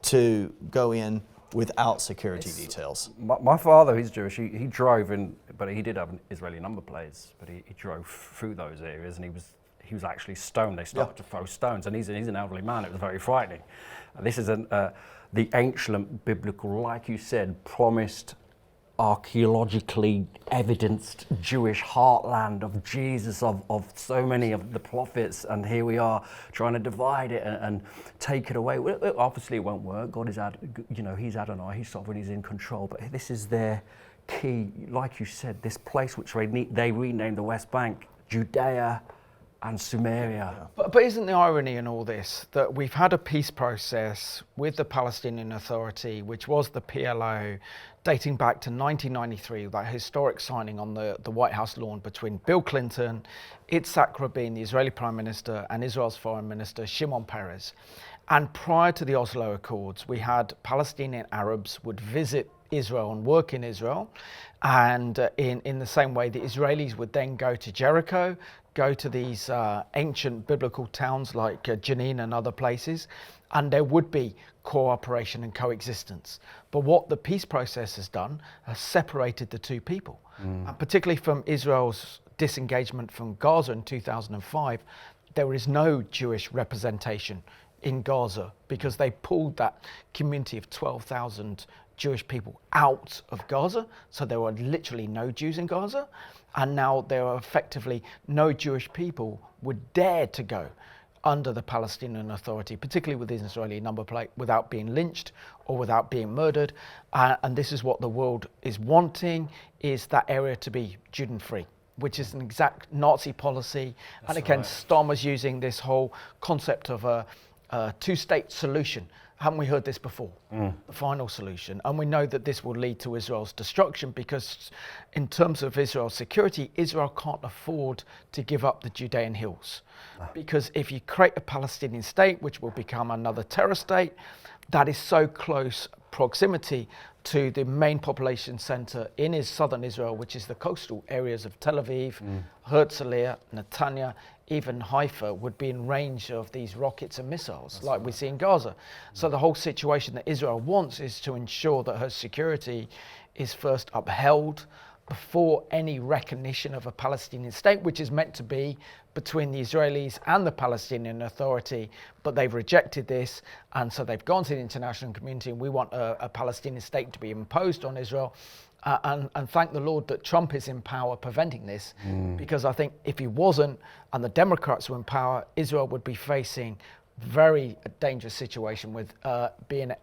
to go in without security details. My father, he's Jewish. He drove in, but he did have Israeli number plates. But he drove through those areas, and he was actually stoned. They started to throw stones, and he's an elderly man. It was very frightening. This is the ancient biblical, like you said, promised, archaeologically evidenced Jewish heartland of Jesus, of so many of the prophets, and here we are trying to divide it and take it away. Well, obviously it won't work. God is he's Adonai, he's sovereign, he's in control, but this is their key, like you said, this place which they renamed the West Bank, Judea and Sumeria. But isn't the irony in all this that we've had a peace process with the Palestinian Authority, which was the PLO, dating back to 1993, that historic signing on the White House lawn between Bill Clinton, Yitzhak Rabin, the Israeli Prime Minister, and Israel's Foreign Minister, Shimon Peres. And prior to the Oslo Accords, we had Palestinian Arabs would visit Israel and work in Israel. And in the same way, the Israelis would then go to Jericho, go to these ancient biblical towns like Jenin and other places, and there would be cooperation and coexistence. But what the peace process has done has separated the two people, and particularly from Israel's disengagement from Gaza in 2005, there is no Jewish representation in Gaza because they pulled that community of 12,000 Jewish people out of Gaza. So there were literally no Jews in Gaza. And now there are effectively no Jewish people would dare to go under the Palestinian Authority, particularly with the Israeli number plate, without being lynched or without being murdered. And this is what the world is wanting, is that area to be Judean-free, which is an exact Nazi policy. And again, Starmer's using this whole concept of a two-state solution. Haven't we heard this before? The final solution. And we know that this will lead to Israel's destruction because in terms of Israel's security, Israel can't afford to give up the Judean hills. Because if you create a Palestinian state, which will become another terror state, that is so close proximity to the main population center in southern Israel, which is the coastal areas of Tel Aviv, Herzliya, Netanya, even Haifa would be in range of these rockets and missiles like we see in Gaza. So the whole situation that Israel wants is to ensure that her security is first upheld before any recognition of a Palestinian state, which is meant to be between the Israelis and the Palestinian Authority, but they've rejected this, and so they've gone to the international community, and we want a Palestinian state to be imposed on Israel. And thank the Lord that Trump is in power preventing this, because I think if he wasn't and the Democrats were in power, Israel would be facing very dangerous situation with facing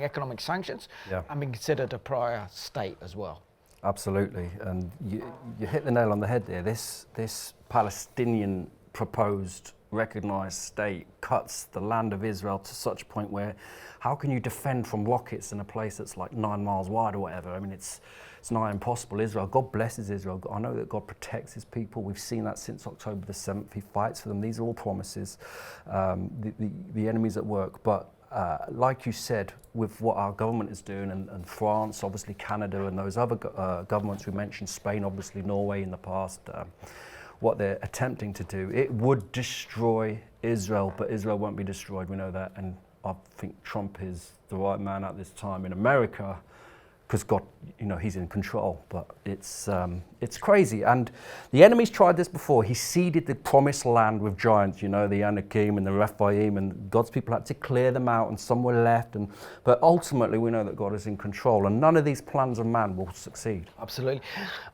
economic sanctions and being considered a pariah state as well. Absolutely, and you hit the nail on the head there. This Palestinian proposed recognised state cuts the land of Israel to such a point where how can you defend from rockets in a place that's like 9 miles wide or whatever? I mean, it's nigh impossible. Israel, God blesses Israel. I know that God protects his people. We've seen that since October the 7th. He fights for them. These are all promises. The enemy's at work. But like you said, with what our government is doing, and France, obviously Canada, and those other governments we mentioned, Spain, obviously Norway in the past, what they're attempting to do, it would destroy Israel, but Israel won't be destroyed. We know that. And I think Trump is the right man at this time in America, because God, he's in control. But it's crazy. And the enemy's tried this before. He seeded the promised land with giants, the Anakim and the Rephaim, and God's people had to clear them out, and some were left. But ultimately, we know that God is in control, and none of these plans of man will succeed. Absolutely.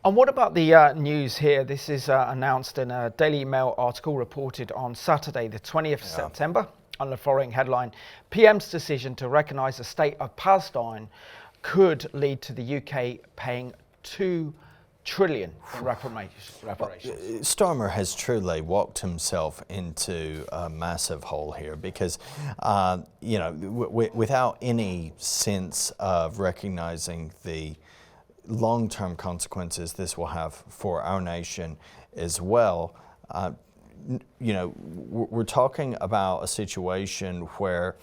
And what about the news here? This is announced in a Daily Mail article reported on Saturday, the 20th September, on the following headline: PM's decision to recognise the state of Palestine could lead to the UK paying $2 trillion in reparations. Starmer has truly walked himself into a massive hole here because, without any sense of recognizing the long-term consequences this will have for our nation as well, we're talking about a situation where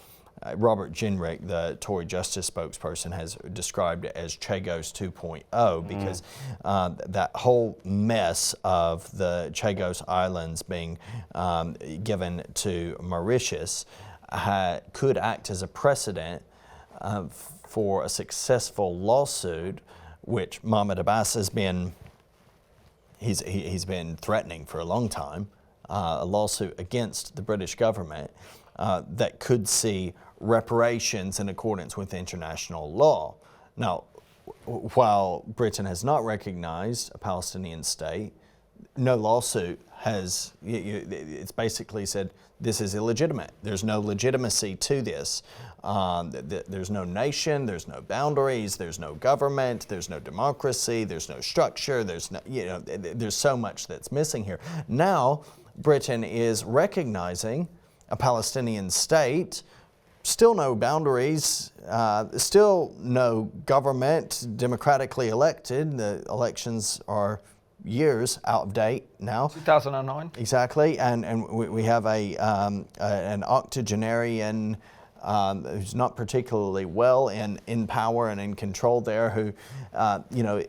Robert Jenrick, the Tory Justice spokesperson, has described it as Chagos 2.0 because that whole mess of the Chagos Islands being given to Mauritius could act as a precedent for a successful lawsuit, which Mahmoud Abbas has been, he's been threatening for a long time, a lawsuit against the British government that could see reparations in accordance with international law. Now, while Britain has not recognized a Palestinian state, no lawsuit has, it's basically said this is illegitimate. There's no legitimacy to this. There's no nation, there's no boundaries, there's no government, there's no democracy, there's no structure, there's no, there's so much that's missing here. Now, Britain is recognizing a Palestinian state, still no boundaries, still no government, democratically elected. The elections are years out of date now. 2009. Exactly, and we have an octogenarian who's not particularly well in power and in control there, who,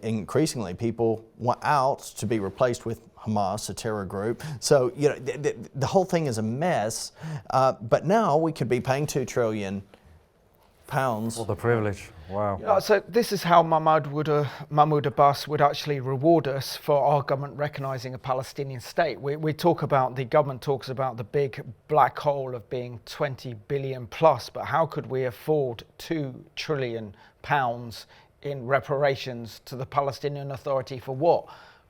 increasingly people want out to be replaced with Hamas, a terror group. So, the whole thing is a mess, but now we could be paying £2 trillion. For the privilege, wow. So this is how Mahmoud Abbas would actually reward us for our government recognising a Palestinian state. We talk about, the government talks about the big black hole of being 20 billion plus, but how could we afford £2 trillion in reparations to the Palestinian Authority for what?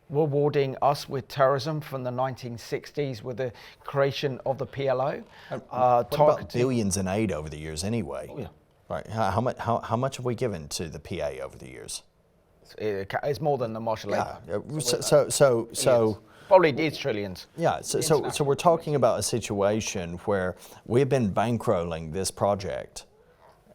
Rewarding us with terrorism from the 1960s with the creation of the PLO? What about billions in aid over the years anyway? Oh, yeah. Right. How much have we given to the PA over the years? It's more than the Marshall Aid. Yeah. So probably it's trillions. Yeah. So we're talking about a situation where we've been bankrolling this project,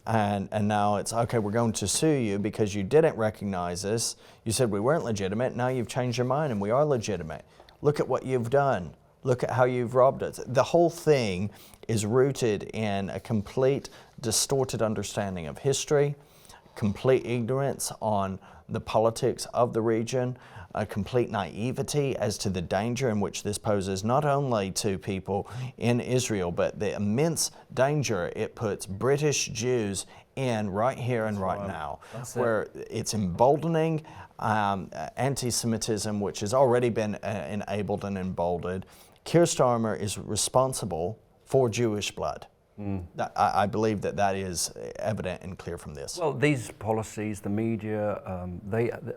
and now it's okay. We're going to sue you because you didn't recognize us. You said we weren't legitimate. Now you've changed your mind and we are legitimate. Look at what you've done. Look at how you've robbed us. The whole thing is rooted in a complete distorted understanding of history, complete ignorance on the politics of the region, a complete naivety as to the danger in which this poses not only to people in Israel, but the immense danger it puts British Jews in right here and right now, where it's emboldening anti-Semitism, which has already been enabled and emboldened. Keir Starmer is responsible for Jewish blood. I believe that is evident and clear from this. Well, these policies, the media,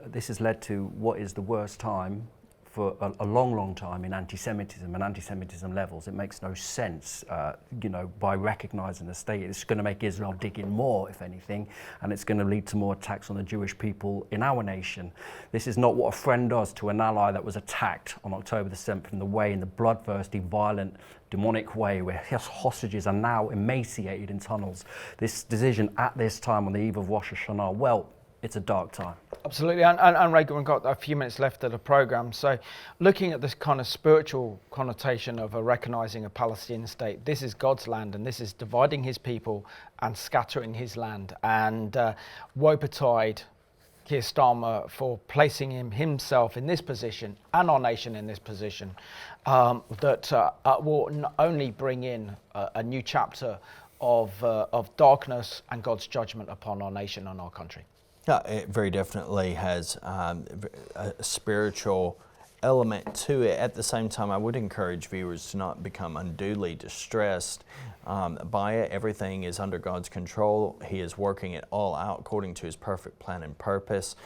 this has led to what is the worst time for a long, long time in anti-Semitism and anti-Semitism levels. It makes no sense, by recognising the state. It's going to make Israel dig in more, if anything, and it's going to lead to more attacks on the Jewish people in our nation. This is not what a friend does to an ally that was attacked on October the 7th in the bloodthirsty, violent, demonic way, where hostages are now emaciated in tunnels. This decision at this time on the eve of Rosh Hashanah, well, it's a dark time. Absolutely, and Reagan, we've got a few minutes left of the programme. So looking at this kind of spiritual connotation of recognising a Palestinian state, this is God's land and this is dividing his people and scattering his land. And woe betide Keir Starmer for placing himself in this position and our nation in this position that will only bring in a new chapter of darkness and God's judgment upon our nation and our country. Yeah, it very definitely has a spiritual element to it. At the same time, I would encourage viewers to not become unduly distressed by it. Everything is under God's control. He is working it all out according to his perfect plan and purpose.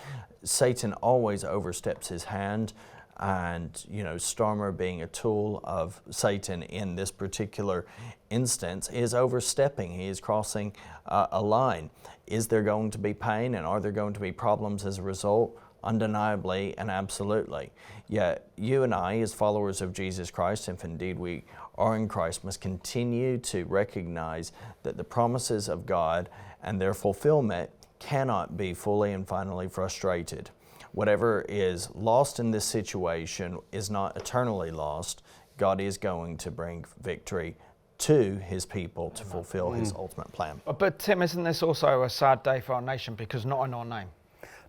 Satan always oversteps his hand, and Starmer, being a tool of Satan in this particular instance, is overstepping. He is crossing a line. Is there going to be pain, and are there going to be problems as a result? Undeniably and absolutely. Yet you and I, as followers of Jesus Christ, if indeed we are in Christ, must continue to recognize that the promises of God and their fulfillment cannot be fully and finally frustrated. Whatever is lost in this situation is not eternally lost. God is going to bring victory to his people to fulfill his ultimate plan. But Tim, isn't this also a sad day for our nation, because not in our name?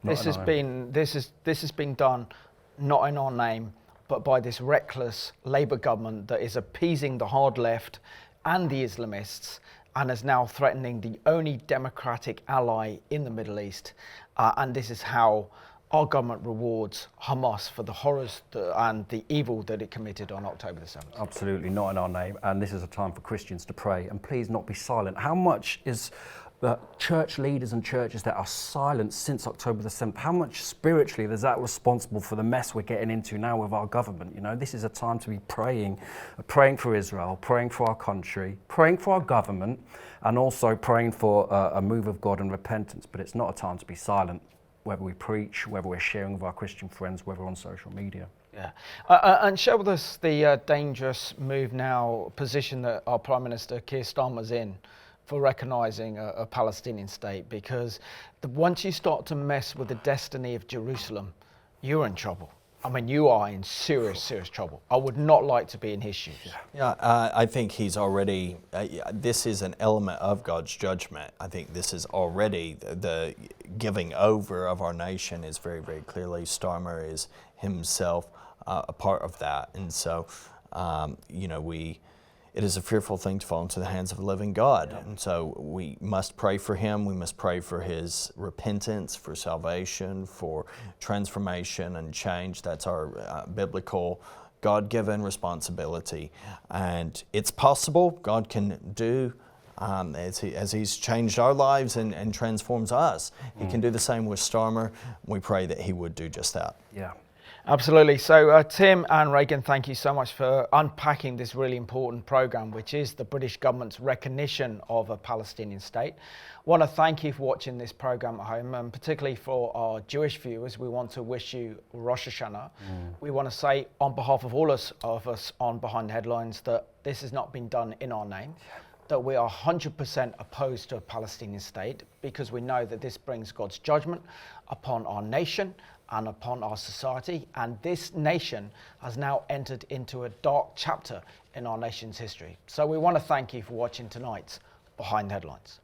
This has been done not in our name, but by this reckless Labour government that is appeasing the hard left and the Islamists and is now threatening the only democratic ally in the Middle East. And this is how our government rewards Hamas for the horrors and the evil that it committed on October the 7th. Absolutely not in our name. And this is a time for Christians to pray and please not be silent. How much is church leaders and churches that are silent since October the 7th, how much spiritually is that responsible for the mess we're getting into now with our government? You know, this is a time to be praying for Israel, praying for our country, praying for our government, and also praying for a move of God and repentance. But it's not a time to be silent, whether we preach, whether we're sharing with our Christian friends, whether on social media. Yeah, and share with us the dangerous move now, position that our Prime Minister Keir Starmer's in for recognising a Palestinian state, because once you start to mess with the destiny of Jerusalem, you're in trouble. I mean, you are in serious, serious trouble. I would not like to be in his shoes. Yeah, I think he's already, this is an element of God's judgment. I think this is already the giving over of our nation is very, very clearly. Starmer is himself a part of that. And so, you know, it is a fearful thing to fall into the hands of a living God. Yeah. And so we must pray for him. We must pray for his repentance, for salvation, for transformation and change. That's our biblical, God-given responsibility. And it's possible. God can do, as he's changed our lives and transforms us, he can do the same with Starmer. We pray that he would do just that. Yeah. Absolutely. So Tim and Reagan, thank you so much for unpacking this really important programme, which is the British government's recognition of a Palestinian state. I want to thank you for watching this programme at home, and particularly for our Jewish viewers, we want to wish you Rosh Hashanah. We want to say on behalf of all of us on Behind the Headlines that this has not been done in our name, that we are 100% opposed to a Palestinian state, because we know that this brings God's judgment upon our nation and upon our society, and this nation has now entered into a dark chapter in our nation's history. So we want to thank you for watching tonight's Behind the Headlines.